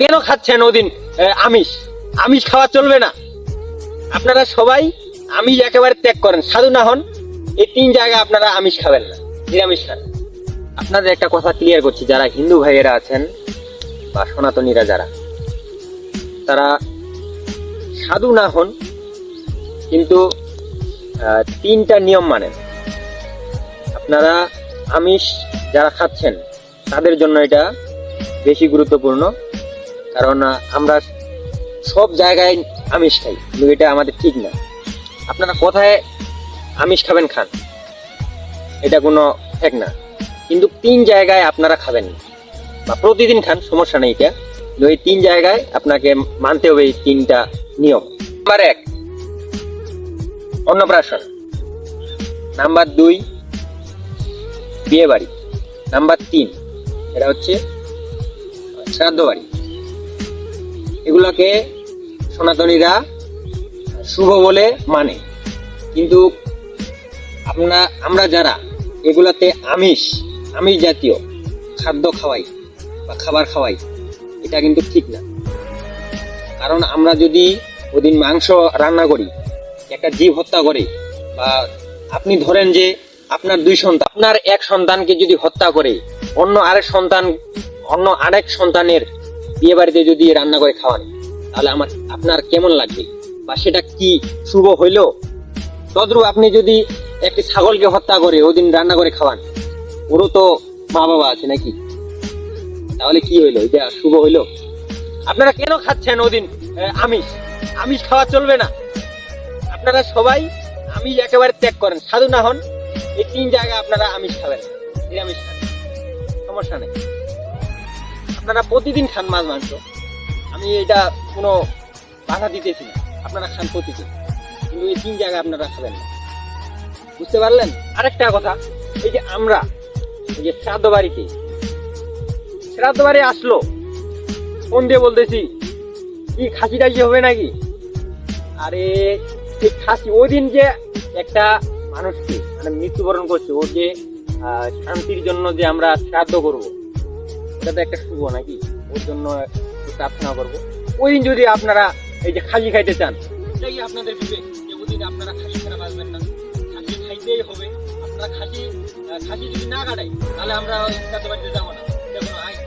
কেন খাচ্ছেন ওদিন আমিষ? আমিষ খাওয়া চলবে না। আপনারা সবাই আমিষ একেবারে ত্যাগ করেন, সাধু না হন। এই 3 জায়গায় আপনারা আমিষ খাবেন না, নিরামিষ খান। আপনাদের একটা কথা ক্লিয়ার করছি, যারা হিন্দু ভাইয়েরা আছেন বা সনাতনীরা যারা, তারা সাধু না হন কিন্তু 3টা নিয়ম মানেন। আপনারা আমিষ যারা খাচ্ছেন তাদের জন্য এটা বেশি গুরুত্বপূর্ণ, কারণ আমরা সব জায়গায় আমিষ খাই, কিন্তু এটা আমাদের ঠিক না। আপনারা কোথায় আমিষ খাবেন খান, এটা কোনো ঠিক না, কিন্তু 3 জায়গায় আপনারা খাবেন না, বা প্রতিদিন খান, সমস্যা নেই এটা, কিন্তু এই 3 জায়গায় আপনাকে মানতে হবে এই 3টা নিয়ম। নাম্বার 1 অন্নপ্রাশন, নাম্বার 2 বিয়ে বাড়ি, নাম্বার 3 এটা হচ্ছে শ্রাদ্ধ বাড়ি। এগুলোকে সনাতনীরা শুভ বলে মানে, কিন্তু আমরা যারা এগুলাতে আমিষ জাতীয় খাদ্য খাওয়াই বা খাবার খাওয়াই, এটা কিন্তু ঠিক না। কারণ আমরা যদি ওদিন মাংস রান্না করি, একটা জীব হত্যা করে, বা আপনি ধরেন যে আপনার 2 সন্তান, আপনার এক সন্তানকে যদি হত্যা করে অন্য আরেক সন্তানের বিয়ে বাড়িতে যদি রান্না করে খাওয়ান, তাহলে আপনার কেমন লাগবে, বা সেটা কি শুভ হইলো? তদ্রূপ আপনি যদি একটি ছাগলকে হত্যা করে ওদিন রান্না করে খাওয়ান, ওরও তো মা বাবা আছে নাকি? তাহলে কি হইলো? এটা শুভ হইলো? আপনারা কেন খাচ্ছেন ওদিন আমিষ খাওয়া চলবে না। আপনারা সবাই আমিষ একেবারে ত্যাগ করেন, সাধু না হন। এই 3 জায়গায় আপনারা আমিষ খাবেন, নিরামিষ খান, সমস্যা নেই। আপনারা প্রতিদিন খান মাছ মাংস, আমি এটা কোনো বাধা দিতেছি না, আপনারা খান প্রতিদিন, কিন্তু এই 3 জায়গায় আপনারা খাবেন না। বুঝতে পারলেন? আরেকটা কথা, এই যে আমরা এই যে শ্রাদ্ধ বাড়ি আসলো, ফোন দিয়ে বলতেছি কি খাসি টাসি হবে নাকি? আরে এই খাসি ওই দিন যে একটা মানুষকে মানে মৃত্যুবরণ করছে, ওর যে শান্তির জন্য যে আমরা শ্রাদ্ধ করব, এটা তো একটা শুভ নাকি? ওর জন্য প্রার্থনা করব। ওই দিন যদি আপনারা এই যে খাসি খাইতে চান, এটাই আপনাদের বিবেক যে ওই দিন আপনারা খাসি ছাড়া বাঁচবেন না, খাসি খাইতেই হবে। আপনারা খাসি যদি না কাটাই, তাহলে আমরা শ্রাদ্ধ বাড়িতে যাবো না, এটা কোনো আইন।